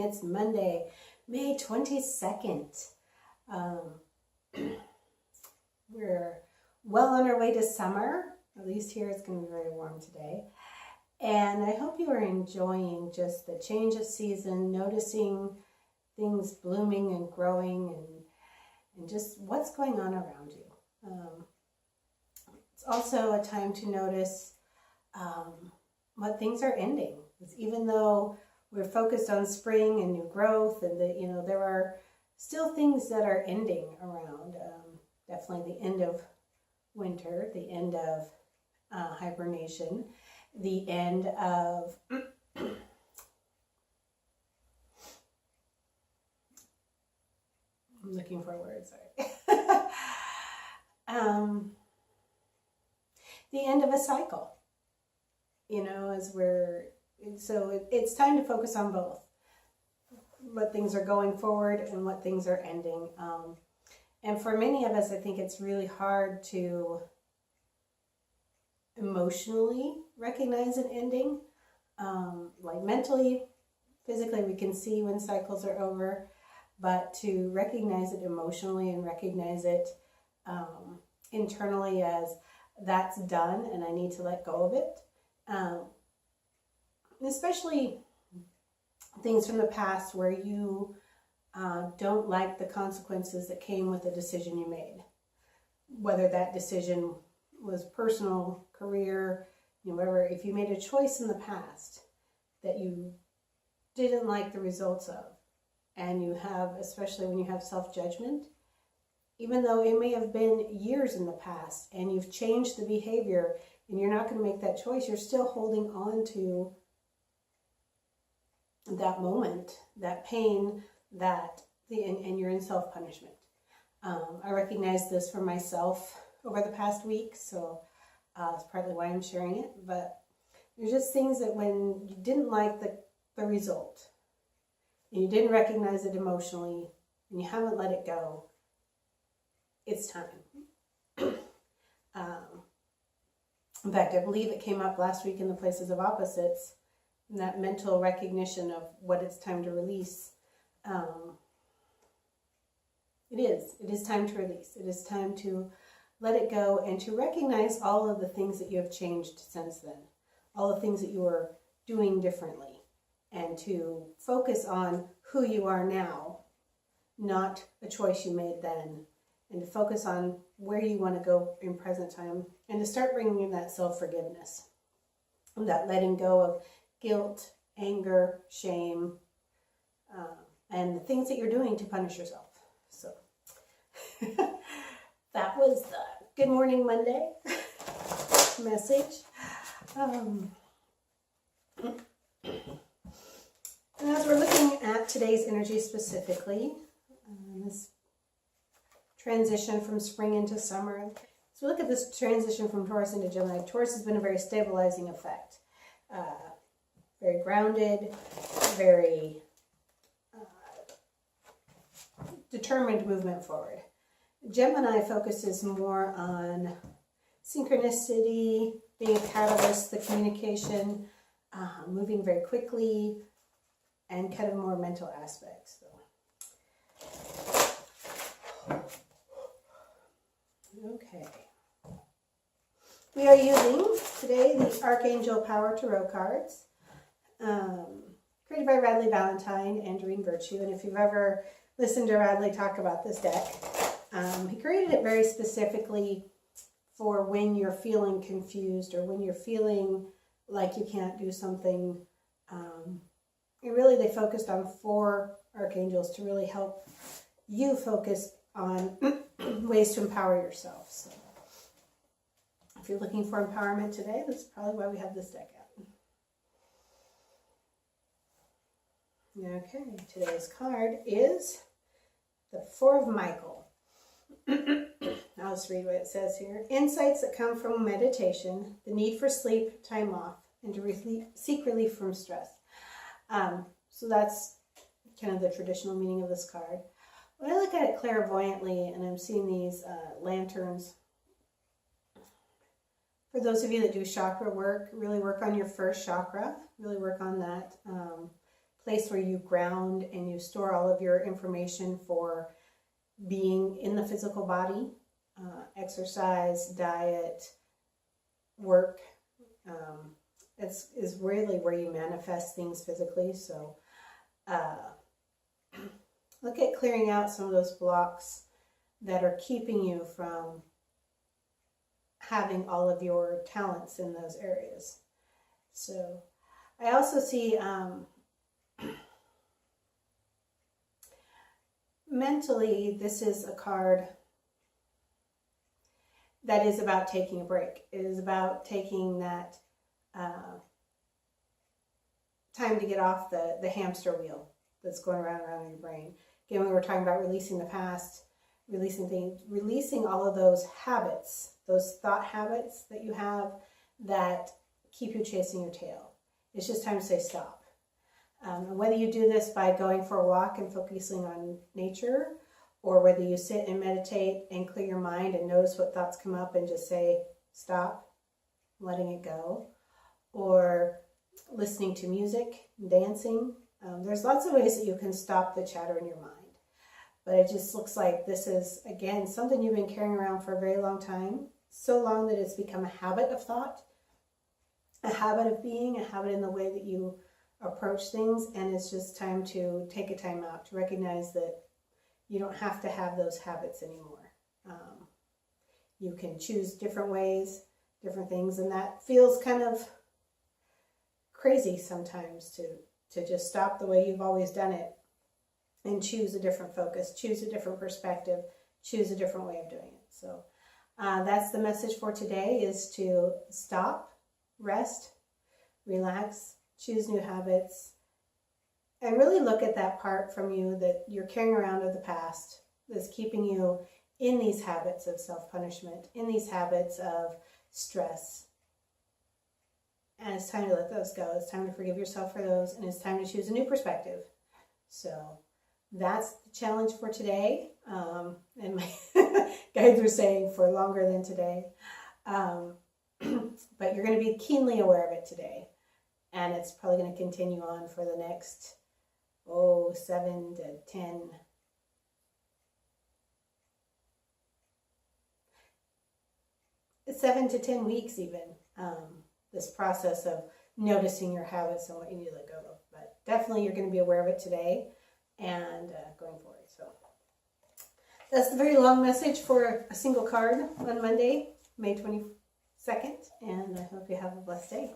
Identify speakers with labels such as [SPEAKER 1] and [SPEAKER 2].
[SPEAKER 1] It's Monday, May 22nd. We're well on our way to summer. At least here it's going to be very warm today. And I hope you are enjoying just the change of season, noticing things blooming and growing, and just what's going on around you. It's also a time to notice what things are ending. Because even though we're focused on spring and new growth, and there are still things that are ending around. Definitely the end of winter, the end of hibernation, the end of I'm looking for words, sorry. The end of a cycle, it's time to focus on both what things are going forward and what things are ending. And for many of us, I think it's really hard to emotionally recognize an ending. Like mentally, physically, we can see when cycles are over, but to recognize it emotionally and recognize it internally as that's done and I need to let go of it. Especially things from the past where you don't like the consequences that came with the decision you made. Whether that decision was personal, career, whatever. If you made a choice in the past that you didn't like the results of, and you have, especially when you have self-judgment, even though it may have been years in the past and you've changed the behavior and you're not going to make that choice, you're still holding on to that moment, that pain, and you're in self-punishment. I recognize this for myself over the past week, so it's partly why I'm sharing it. But there's just things that when you didn't like the result, and you didn't recognize it emotionally, and you haven't let it go, it's time. In fact, I believe it came up last week in the Places of Opposites, and that mental recognition of what it's time to release. It is time to release. It is time to let it go and to recognize all of the things that you have changed since then, all the things that you are doing differently, and to focus on who you are now, not a choice you made then, and to focus on where you want to go in present time, and to start bringing in that self-forgiveness, that letting go of guilt, anger, shame, and the things that you're doing to punish yourself. So that was the Good Morning Monday message. And as we're looking at today's energy specifically, this transition from spring into summer. So look at this transition from Taurus into Gemini. Taurus has been a very stabilizing effect. Very grounded, very determined movement forward. Gemini focuses more on synchronicity, being a catalyst, the communication, moving very quickly, and kind of more mental aspects. So. Okay. We are using today the Archangel Power Tarot cards, created by Radleigh, Valentine, and Doreen. And if you've ever listened to Radleigh talk about this deck, he created it very specifically for when you're feeling confused or when you're feeling like you can't do something. They focused on 4 archangels to really help you focus on ways to empower yourself. So if you're looking for empowerment today, that's probably why we have this deck out. Okay, today's card is the 4 of Micheal. I'll just read what it says here. Insights that come from meditation, the need for sleep, time off, and to seek relief from stress. So that's kind of the traditional meaning of this card. When I look at it clairvoyantly and I'm seeing these lanterns, for those of you that do chakra work, really work on your first chakra, really work on that place where you ground and you store all of your information for being in the physical body, exercise, diet, work. Is really where you manifest things physically. So look at clearing out some of those blocks that are keeping you from having all of your talents in those areas. So I also see mentally, this is a card that is about taking a break. It is about taking that time to get off the hamster wheel that's going around and around in your brain. Again, we were talking about releasing the past, releasing things, releasing all of those habits, those thought habits that you have that keep you chasing your tail. It's just time to say stop. And whether you do this by going for a walk and focusing on nature, or whether you sit and meditate and clear your mind and notice what thoughts come up and just say stop, letting it go, or listening to music, dancing. There's lots of ways that you can stop the chatter in your mind. But it just looks like this is, again, something you've been carrying around for a very long time. So long that it's become a habit of thought, a habit of being, a habit in the way that you approach things. And it's just time to take a time out to recognize that you don't have to have those habits anymore. You can choose different ways, different things. And that feels kind of crazy sometimes to just stop the way you've always done it and choose a different focus, choose a different perspective, choose a different way of doing it. So that's the message for today, is to stop, rest, relax, choose new habits, and really look at that part from you that you're carrying around of the past that's keeping you in these habits of self-punishment, in these habits of stress. And it's time to let those go. It's time to forgive yourself for those, and it's time to choose a new perspective. So that's the challenge for today. And my guides were saying for longer than today. But you're going to be keenly aware of it today. And it's probably going to continue on for the next, 7 to 10 weeks even. This process of noticing your habits and what you need to let go of. But definitely you're going to be aware of it today and going forward. So that's the very long message for a single card on Monday, May 22nd. And I hope you have a blessed day.